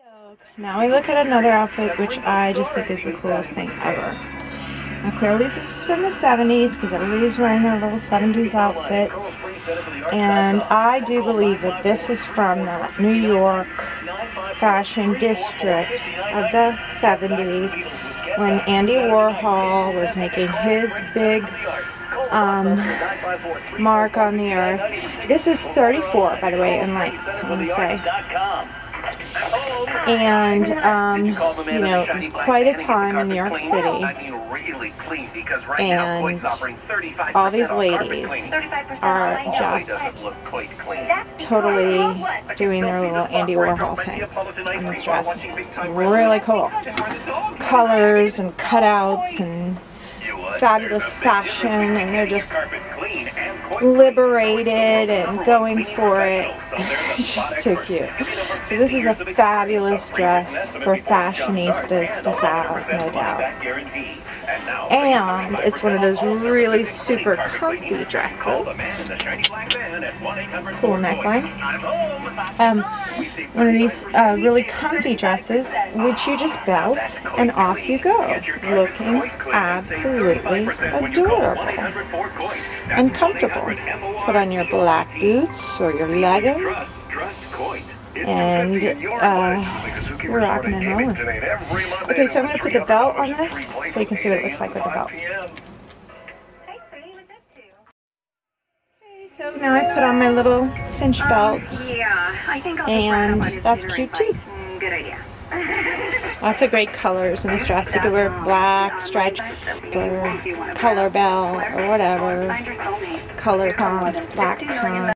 So now we look at another outfit which I just think is the coolest thing ever. Now clearly this is from the 70s because everybody's wearing their little 70s outfits. And I do believe that this is from the New York fashion district of the 70s when Andy Warhol was making his big mark on the earth. This is 34, by the way, in length, I want to say. And, you know, it was quite a time in New York City. And all these ladies are just totally doing their little Andy Warhol thing in this dress. Really cool. Colors and cutouts and fabulous fashion, and they're just liberated and going for it. It's just so cute. So this is a fabulous dress for fashionistas to have, no doubt. And it's one of those really super comfy dresses. Cool neckline. One of these really comfy dresses which you just belt and off you go, looking absolutely adorable and comfortable. Put on your black boots or your leggings and we're rocking and rolling. Okay, so I'm going to put the belt on this so you can see what it looks like with the belt. Okay, so now I put on my little cinch belt, and that's cute too. Lots of great colors in this dress. You could wear black, striped, or color bell, or whatever. Color pumps, black pumps.